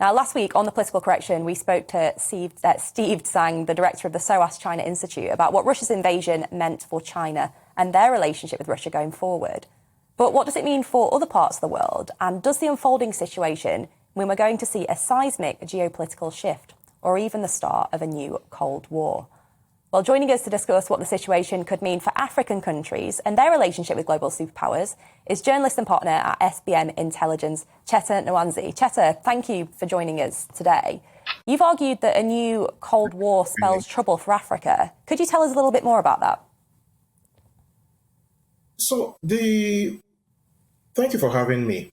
Now, last week on The Political Correction, we spoke to Steve Tsang, the director of the SOAS China Institute, about what Russia's invasion meant for China and their relationship with Russia going forward. But what does it mean for other parts of the world? And does the unfolding situation mean we're going to see a seismic geopolitical shift or even the start of a new Cold War? Well, joining us to discuss what the situation could mean for African countries and their relationship with global superpowers is journalist and partner at SBM Intelligence, Cheta Nwanze. Cheta, thank you for joining us today. You've argued that a new Cold War spells trouble for Africa. Could you tell us a little bit more about that? Thank you for having me.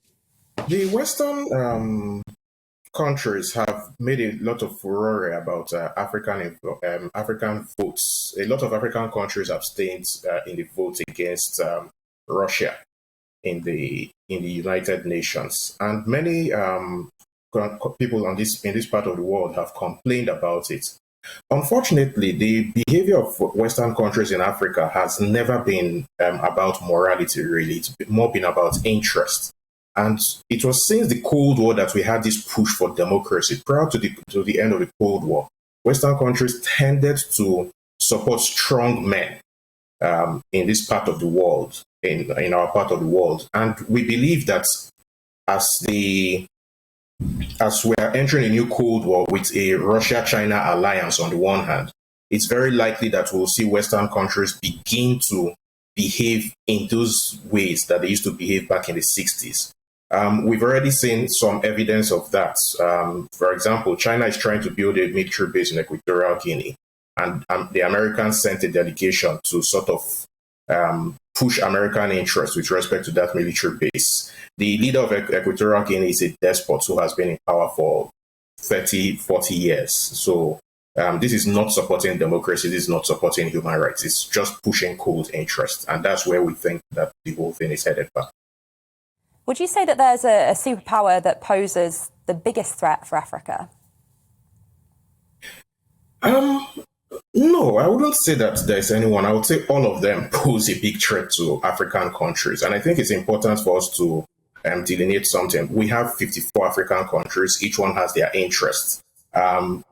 The Western countries have made a lot of furore about African votes. A lot of African countries abstained in the vote against Russia in the United Nations, and many people in this part of the world have complained about it. Unfortunately, the behavior of Western countries in Africa has never been about morality, really. It's more been about interest. And it was since the Cold War that we had this push for democracy. Prior to the end of the Cold War, Western countries tended to support strong men in this part of the world, in our part of the world. And we believe that as we are entering a new Cold War with a Russia-China alliance on the one hand, it's very likely that we'll see Western countries begin to behave in those ways that they used to behave back in the 60s. We've already seen some evidence of that. For example, China is trying to build a military base in Equatorial Guinea, and the Americans sent a delegation to sort of push American interests with respect to that military base. The leader of Equatorial Guinea is a despot who has been in power for 30, 40 years. So this is not supporting democracy. This is not supporting human rights. It's just pushing cold interest. And that's where we think that the whole thing is headed back. Would you say that there's a superpower that poses the biggest threat for Africa? No, I wouldn't say that there's anyone. I would say all of them pose a big threat to African countries. And I think it's important for us to delineate something. We have 54 African countries. Each one has their interests. And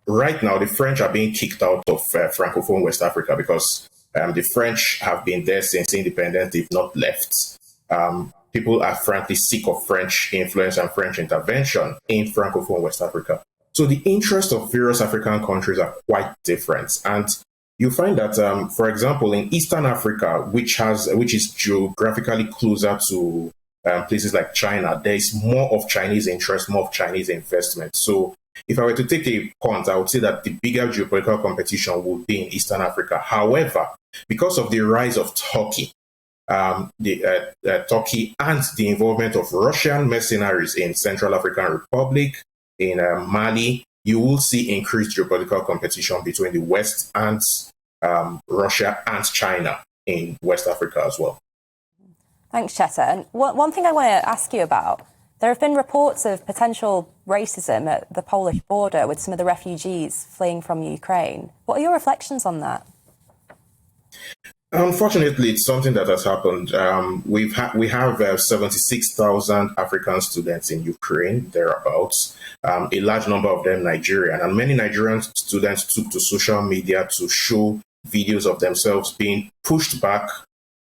right now, the French are being kicked out of Francophone West Africa because the French have been there since independence. They've not left. People are frankly sick of French influence and French intervention in Francophone West Africa. So the interests of various African countries are quite different. And you find that, for example, in Eastern Africa, which is geographically closer to places like China, there is more of Chinese interest, more of Chinese investment. So if I were to take a punt, I would say that the bigger geopolitical competition would be in Eastern Africa. However, because of the rise of Turkey, Turkey and the involvement of Russian mercenaries in Central African Republic, in Mali, you will see increased geopolitical competition between the West and Russia and China in West Africa as well. Thanks, Cheta. And one thing I want to ask you about, there have been reports of potential racism at the Polish border with some of the refugees fleeing from Ukraine. What are your reflections on that? Unfortunately, it's something that has happened. We have 76,000 African students in Ukraine, thereabouts. A large number of them Nigerian, and many Nigerian students took to social media to show videos of themselves being pushed back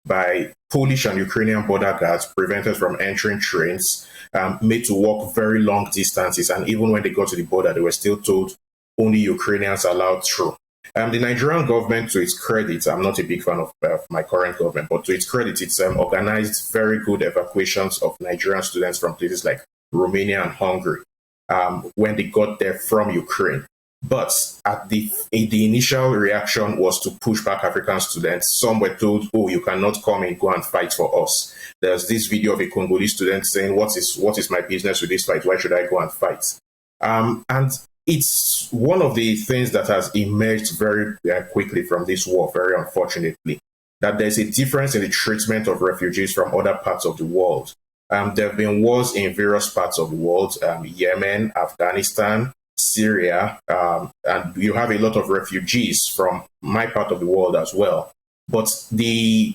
by Polish and Ukrainian border guards, prevented from entering trains, made to walk very long distances, and even when they got to the border, they were still told only Ukrainians allowed through. The Nigerian government, to its credit, I'm not a big fan of my current government, but to its credit, it's organized very good evacuations of Nigerian students from places like Romania and Hungary when they got there from Ukraine. But the initial reaction was to push back African students. Some were told, oh, you cannot come and go and fight for us. There's this video of a Congolese student saying, what is my business with this fight? Why should I go and fight? And it's one of the things that has emerged very quickly from this war, very unfortunately, that there's a difference in the treatment of refugees from other parts of the world. There have been wars in various parts of the world, Yemen, Afghanistan, Syria, and you have a lot of refugees from my part of the world as well. But it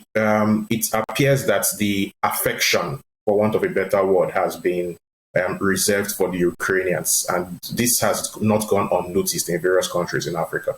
appears that the affection, for want of a better word, has been reserved for the Ukrainians. And this has not gone unnoticed in various countries in Africa.